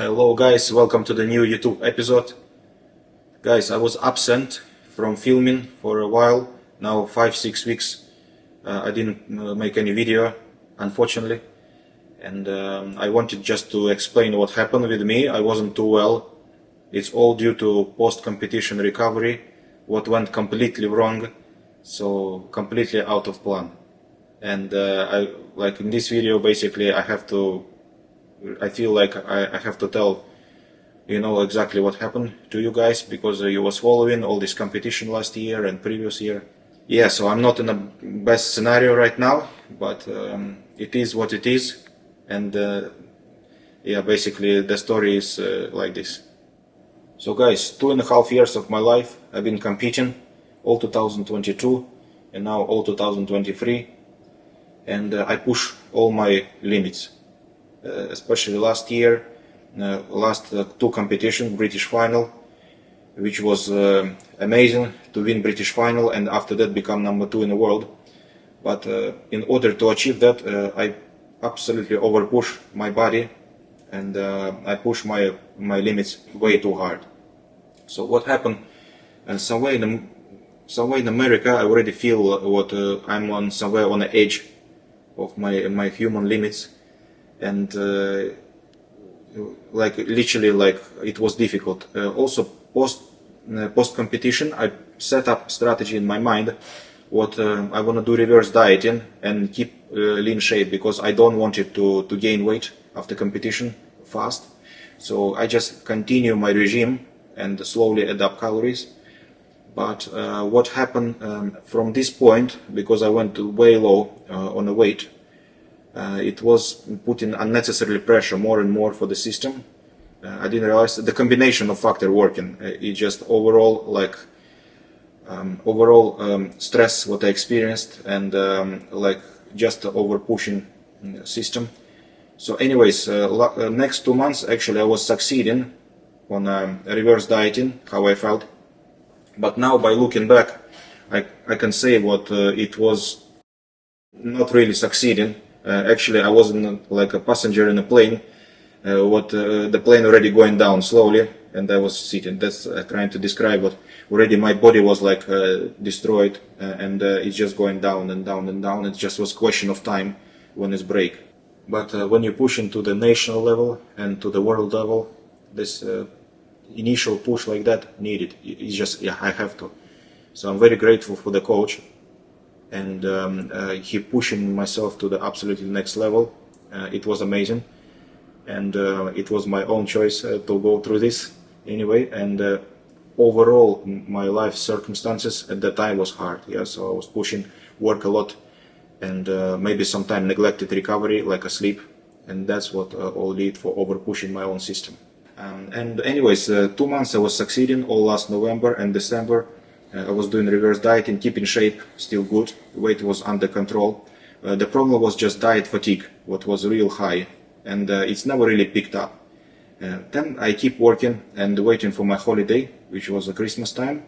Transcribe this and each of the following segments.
Hello guys, welcome to the new YouTube episode. Guys, I was absent from filming for a while, now 5-6 weeks. I didn't make any video, unfortunately. And I wanted just to explain what happened with me. I wasn't too well. It's all due to post-competition recovery, what went completely wrong, so completely out of plan. And like in this video, basically I feel like I have to tell exactly what happened to you guys, because you was following all this competition last year and previous year. Yeah, so I'm not in the best scenario right now, but it is what it is. And yeah, basically the story is like this. So guys, 2.5 years of my life I've been competing, all 2022 and now all 2023, and I push all my limits. Especially last year, last two competitions, British final, which was amazing to win British final and after that become number 2 in the world. But in order to achieve that, I absolutely overpush my body, and I push my limits way too hard. So what happened? And somewhere in America, I already feel what I'm on somewhere on the edge of my human limits. And like literally, like it was difficult. Also post competition, I set up strategy in my mind what I want to do: reverse dieting and keep lean shape, because I don't want it to gain weight after competition fast. So I just continue my regime and slowly add up calories. But what happened from this point, because I went way low on the weight, it was putting unnecessary pressure more and more for the system. I didn't realize the combination of factor working. It just overall stress what I experienced, and like just over pushing system. So anyways, next 2 months actually I was succeeding on reverse dieting, how I felt. But now by looking back, I can say what it was not really succeeding. Actually, I wasn't like a passenger in a plane. The plane already going down slowly, and I was sitting. That's trying to describe what already my body was like destroyed, and it's just going down and down and down. It just was question of time when it's break. But when you push into the national level and to the world level, this initial push like that needed. It's just, yeah, I have to. So I'm very grateful for the coach, and he pushing myself to the absolutely next level. It was amazing, and it was my own choice to go through this anyway. And overall, my life circumstances at that time was hard. Yeah, so I was pushing, work a lot, and maybe sometime neglected recovery, like a sleep, and that's what all lead for over pushing my own system. And anyways, 2 months I was succeeding all last November and December. I was doing reverse dieting, keeping shape, still good, weight was under control. The problem was just diet fatigue, what was real high, and it's never really picked up. Then I keep working and waiting for my holiday, which was Christmas time,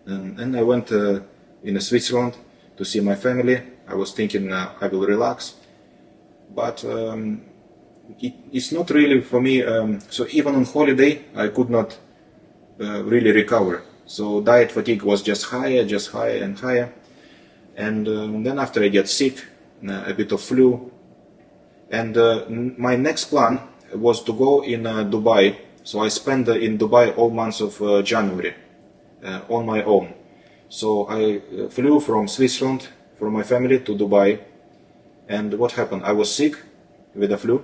and I went in Switzerland to see my family. I was thinking I will relax, but it's not really for me. So even on holiday, I could not really recover. So diet fatigue was just higher and higher. And then after I get sick, a bit of flu. And my next plan was to go in Dubai. So I spent in Dubai all months of January on my own. So I flew from Switzerland, from my family, to Dubai. And what happened? I was sick with the flu.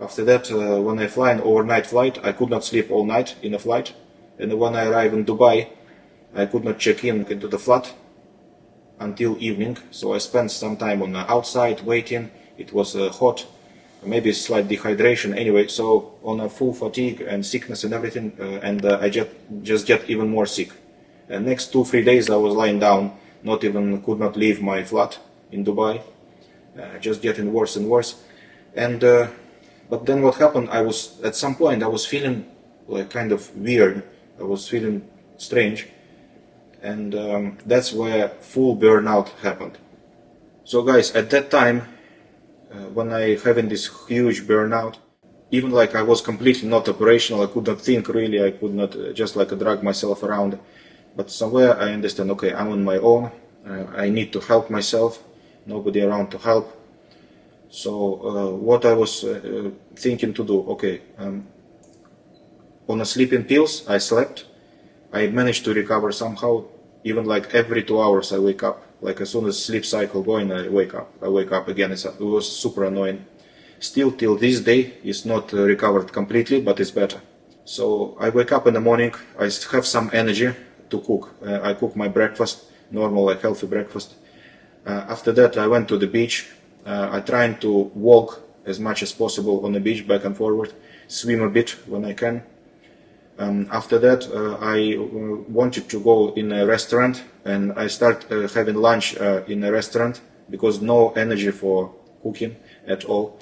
After that, when I fly an overnight flight, I could not sleep all night in a flight. And when I arrived in Dubai, I could not check into the flat until evening. So I spent some time on outside waiting. It was hot, maybe slight dehydration. Anyway, so on a full fatigue and sickness and everything, and I just get even more sick. And next 2-3 days I was lying down, could not leave my flat in Dubai, just getting worse and worse. And but then what happened? At some point I was feeling like kind of weird. I was feeling strange. And that's where full burnout happened. So guys, at that time, when I having this huge burnout, even like I was completely not operational. I could not think really. I could not just like drag myself around. But somewhere I understand, okay, I'm on my own. I need to help myself. Nobody around to help. So what I was thinking to do, okay, on a sleeping pills, I slept. I managed to recover somehow. Even like every 2 hours I wake up. Like as soon as sleep cycle going, I wake up. I wake up again. It was super annoying. Still till this day, it's not recovered completely, but it's better. So I wake up in the morning. I have some energy to cook. I cook my breakfast, normal, like healthy breakfast. After that, I went to the beach. I tried to walk as much as possible on the beach, back and forward, swim a bit when I can. After that, I wanted to go in a restaurant, and I start having lunch in a restaurant because no energy for cooking at all.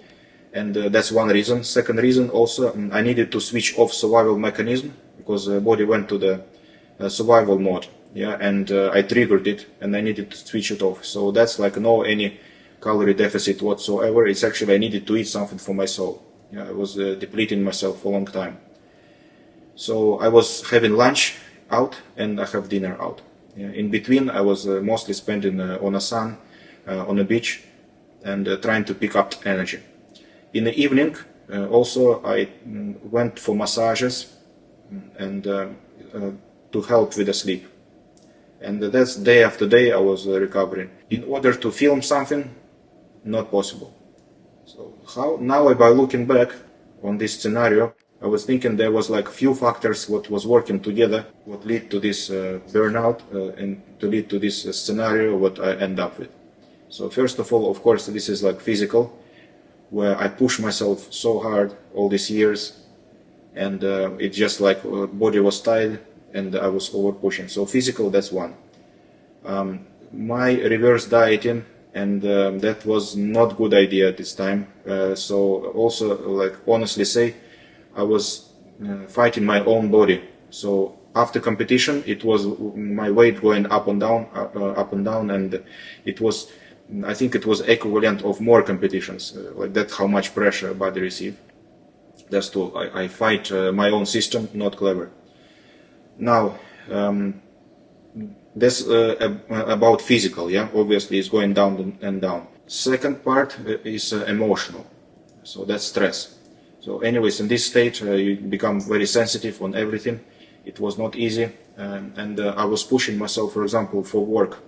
And that's one reason. Second reason also, I needed to switch off survival mechanism because the body went to the survival mode. Yeah, and I triggered it, and I needed to switch it off. So that's like no any calorie deficit whatsoever. It's actually I needed to eat something for my soul. Yeah, I was depleting myself for a long time. So I was having lunch out and I have dinner out. Yeah, in between, I was mostly spending on a sun, on a beach, and trying to pick up energy. In the evening, also I went for massages and to help with the sleep. And that's day after day I was recovering. In order to film something, not possible. So how now by looking back on this scenario, I was thinking there was like few factors what was working together, what lead to this burnout and to lead to this scenario what I end up with. So first of all, of course, this is like physical, where I push myself so hard all these years, and it just like body was tired and I was over pushing. So physical, that's one. My reverse dieting, and that was not good idea at this time. So also, like honestly say, I was fighting my own body. So after competition, it was my weight going up and down, and it was, I think it was equivalent of more competitions. Like that's how much pressure body receive. That's true. I fight my own system, not clever. Now, that's about physical. Yeah, obviously it's going down and down. Second part is emotional. So that's stress. So anyways, in this state, you become very sensitive on everything. It was not easy. And I was pushing myself, for example, for work.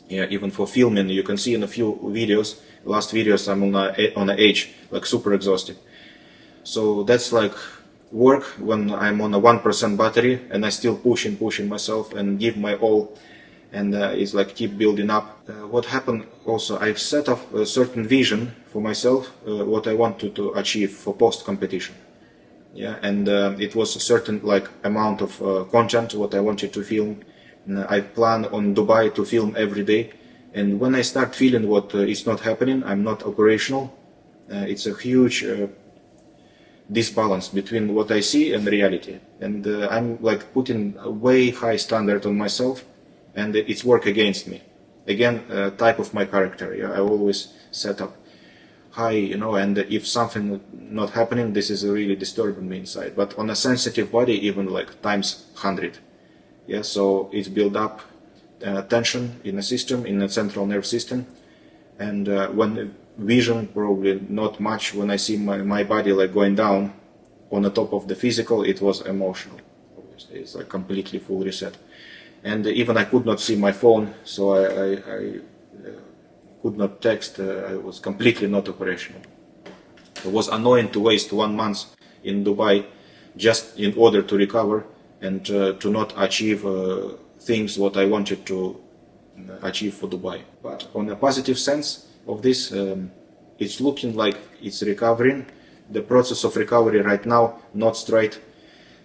Yeah, even for filming. You can see in a few videos, last videos, I'm on the edge, like super exhausted. So that's like work when I'm on a 1% battery and I still pushing myself and give my all. And it's like keep building up. What happened also, I've set up a certain vision for myself, what I wanted to achieve for post-competition. Yeah, and it was a certain like amount of content what I wanted to film. I plan on Dubai to film every day. And when I start feeling what is not happening, I'm not operational. It's a huge disbalance between what I see and reality. And I'm like putting a way high standard on myself. And it's work against me. Again, type of my character. Yeah, I always set up high, you know, and if something not happening, this is really disturbing me inside. But on a sensitive body, even like times 100. Yeah, so it's build up tension in the system, in the central nerve system. And when vision, probably not much, when I see my body like going down on the top of the physical, it was emotional. Obviously, it's like completely full reset. And even I could not see my phone, so I could not text. I was completely not operational. It was annoying to waste 1 month in Dubai just in order to recover and to not achieve things what I wanted to achieve for Dubai. But on a positive sense of this, it's looking like it's recovering. The process of recovery right now, not straight,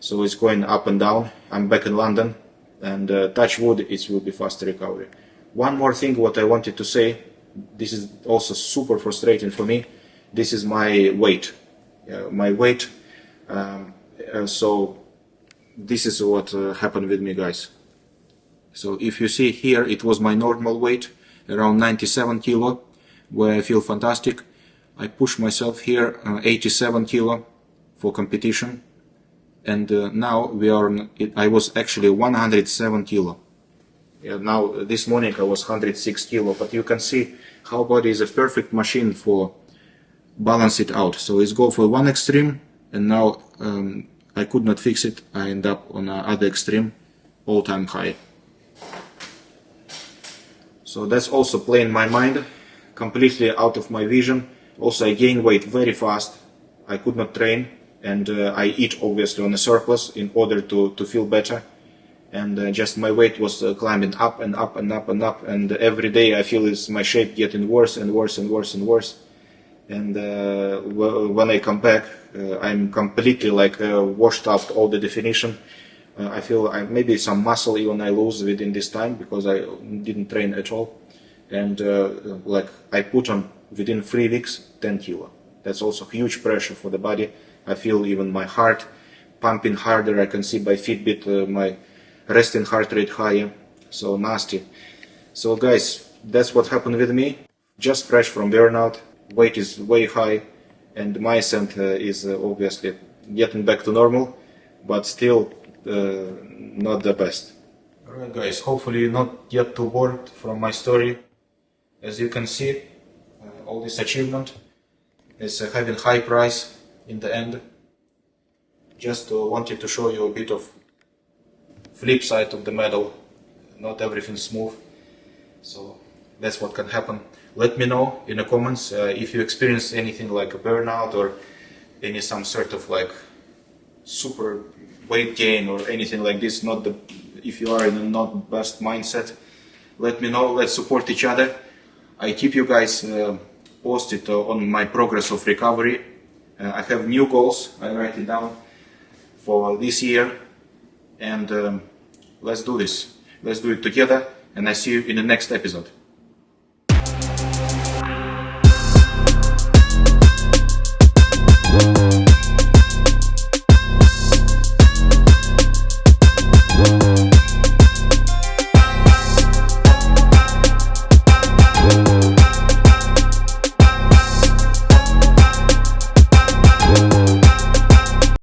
so it's going up and down. I'm back in London. And touch wood, it will be faster recovery. One more thing what I wanted to say, this is also super frustrating for me, this is my weight. My weight, so this is what happened with me, guys. So if you see here, it was my normal weight, around 97 kilo, where I feel fantastic. I push myself here, 87 kilo, for competition, and now we are I was actually 107 kilo. Yeah, now this morning I was 106 kilo, but you can see how body is a perfect machine for balance it out. So it's go for one extreme, and now I could not fix it. I end up on other extreme, all-time high. So that's also playing my mind, completely out of my vision. Also I gain weight very fast. I could not train, and I eat obviously on a surplus in order to feel better. And just my weight was climbing up and up and up and up, and every day I feel my shape getting worse and worse and worse and worse. And when I come back, I'm completely like washed out all the definition. I feel maybe some muscle even I lose within this time because I didn't train at all. And like I put on within 3 weeks 10 kilo. That's also huge pressure for the body. I feel even my heart pumping harder. I can see by Fitbit my resting heart rate higher. So nasty. So guys, that's what happened with me. Just fresh from burnout. Weight is way high, and my scent is obviously getting back to normal, but still not the best. Alright guys, hopefully you're not yet too bored from my story. As you can see, all this achievement is having high price in the end. Just wanted to show you a bit of flip side of the medal. Not everything smooth, so that's what can happen. Let me know in the comments if you experience anything like a burnout or some sort of like super weight gain or anything like this. If you are in a not best mindset, let me know. Let's support each other. I keep you guys posted on my progress of recovery. I have new goals. I write it down for this year, and let's do this. Let's do it together, and I see you in the next episode.